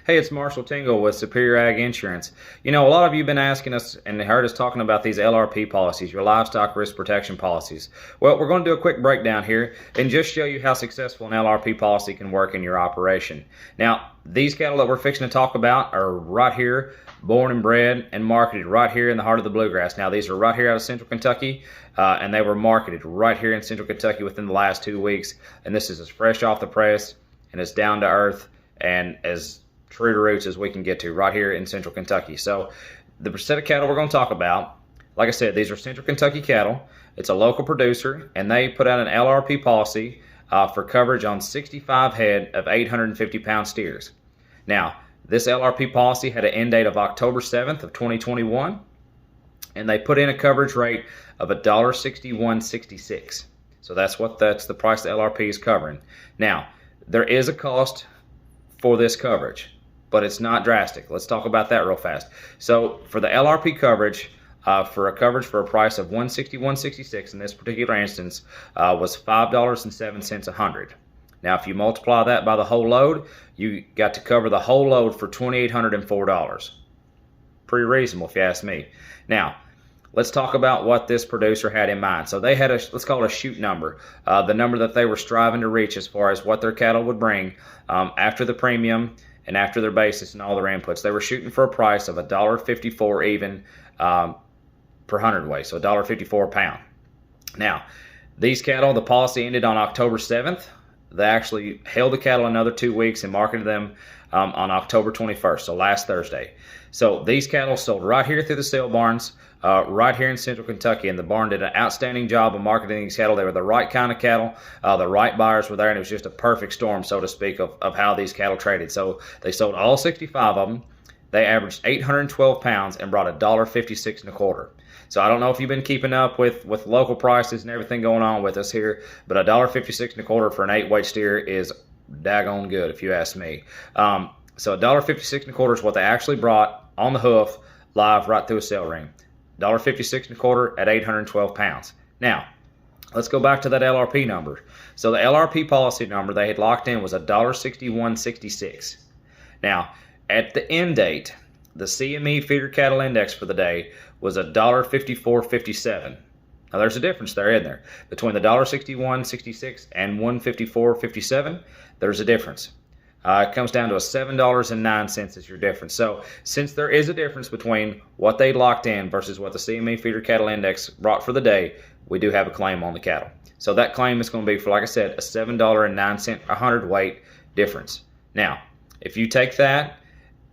Hey, it's Marshall Tingle with Superior Ag Insurance. You know, a lot of you have been asking us and heard us talking about these LRP policies, your livestock risk protection policies. Well, we're going to do a quick breakdown here and just show you how successful an LRP policy can work in your operation. Now, these cattle that we're fixing to talk about are right here, born and bred and marketed right here in the heart of the bluegrass. Now, these are right here out of Central Kentucky, and they were marketed right here in Central Kentucky within the last 2 weeks. And this is as fresh off the press and as down to earth and as true to roots as we can get to right here in Central Kentucky. So the set of cattle we're going to talk about, like I said, these are Central Kentucky cattle. It's a local producer, and they put out an LRP policy for coverage on 65 head of 850-pound steers. Now, this LRP policy had an end date of October 7th of 2021, and they put in a coverage rate of $1.6166. So that's the price the LRP is covering. Now, there is a cost for this coverage, but it's not drastic. Let's talk about that real fast. So for the LRP coverage, for a price of $161.66 in this particular instance, was $5.07 a hundred. Now, if you multiply that by the whole load, you got to cover the whole load for $2,804. Pretty reasonable, if you ask me. Now, let's talk about what this producer had in mind. So they had let's call it a shoot number, the number that they were striving to reach as far as what their cattle would bring after the premium and after their basis and all their inputs. They were shooting for a price of $1.54 even per hundredweight, so $1.54 a pound. Now, these cattle, the policy ended on October 7th. They actually held the cattle another 2 weeks and marketed them on October 21st, so last Thursday. So these cattle sold right here through the sale barns, right here in Central Kentucky, and the barn did an outstanding job of marketing these cattle. They were the right kind of cattle, the right buyers were there, and it was just a perfect storm, so to speak, of how these cattle traded. So they sold all 65 of them. They averaged 812 pounds and brought $1.56 and a quarter. So I don't know if you've been keeping up with local prices and everything going on with us here, but $1.56 and a quarter for an 8-weight steer is daggone good, if you ask me. So $1.56 and a quarter is what they actually brought on the hoof live right through a sale ring. $1.56 and a quarter at 812 pounds. Now, let's go back to that LRP number. So the LRP policy number they had locked in was $1.6166. Now, at the end date, the CME feeder cattle index for the day was $1.5457. Now, there's a difference there, isn't there? Between the $1.6166 and $1.5457, there's a difference. It comes down to $7.09 is your difference. So since there is a difference between what they locked in versus what the CME feeder cattle index brought for the day, we do have a claim on the cattle. So that claim is going to be for, like I said, a $7.09 a hundredweight difference. Now, if you take that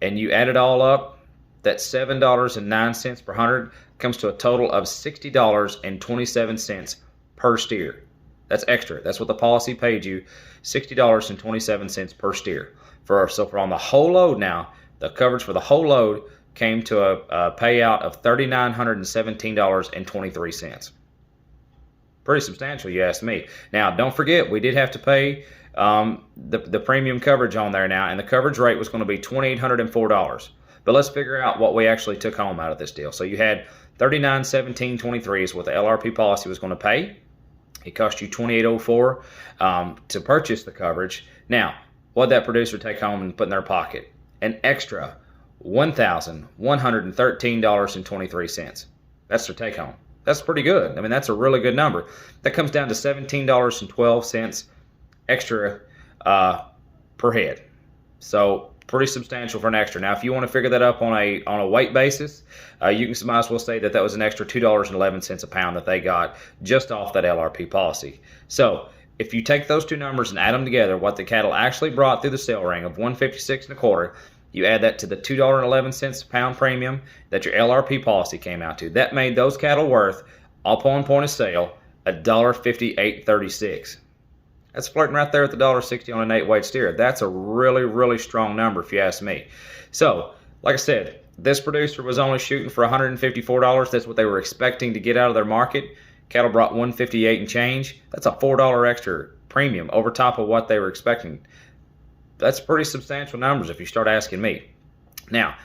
and you add it all up, that $7.09 per hundred comes to a total of $60.27 per steer. That's extra. That's what the policy paid you, $60.27 per steer. So for on the whole load now, the coverage for the whole load came to a payout of $3,917.23. Pretty substantial, you ask me. Now, don't forget, we did have to pay the premium coverage on there now, and the coverage rate was going to be $2,804. But let's figure out what we actually took home out of this deal. So you had $3,917.23 is what the LRP policy was going to pay. It cost you $2,804 to purchase the coverage. Now, what did that producer take home and put in their pocket? An extra $1,113.23. That's their take home. That's pretty good. I mean, that's a really good number. That comes down to $17.12 extra per head. So pretty substantial for an extra. Now, if you want to figure that up on a weight basis, you can might as well say that was an extra $2.11 a pound that they got just off that LRP policy. So if you take those two numbers and add them together, what the cattle actually brought through the sale ring of $156 and a quarter, you add that to the $2.11 a pound premium that your LRP policy came out to. That made those cattle worth, upon point of sale, $1.5836. That's flirting right there at the $1.60 on an 8-weight steer. That's a really, really strong number if you ask me. So, like I said, this producer was only shooting for $154. That's what they were expecting to get out of their market. Cattle brought $158 and change. That's a $4 extra premium over top of what they were expecting. That's pretty substantial numbers if you start asking me. Now,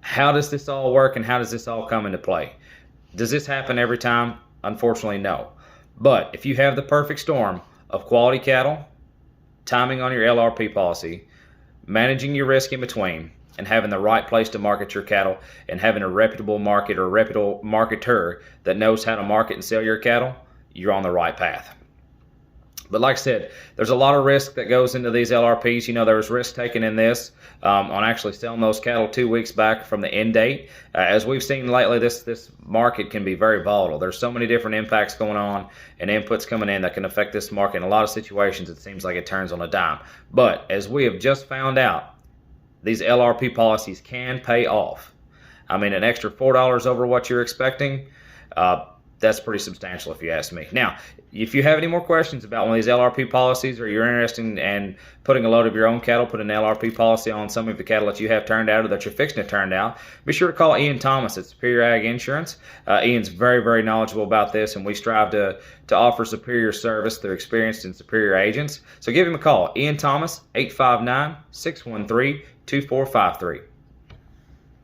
how does this all work and how does this all come into play? Does this happen every time? Unfortunately, no. But if you have the perfect storm of quality cattle, timing on your LRP policy, managing your risk in between, and having the right place to market your cattle, and having a reputable market or reputable marketer that knows how to market and sell your cattle, you're on the right path. But like I said, there's a lot of risk that goes into these LRPs. You know, there was risk taken in this on actually selling those cattle 2 weeks back from the end date. As we've seen lately, this market can be very volatile. There's so many different impacts going on and inputs coming in that can affect this market. In a lot of situations, it seems like it turns on a dime. But as we have just found out, these LRP policies can pay off. I mean, an extra $4 over what you're expecting, that's pretty substantial if you ask me. Now, if you have any more questions about one of these LRP policies, or you're interested in putting a load of your own cattle, put an LRP policy on some of the cattle that you have turned out or that you're fixing to turn out, be sure to call Ian Thomas at Superior Ag Insurance. Ian's very, very knowledgeable about this, and we strive to offer superior service through experienced and superior agents. So give him a call. Ian Thomas, 859-613-2453.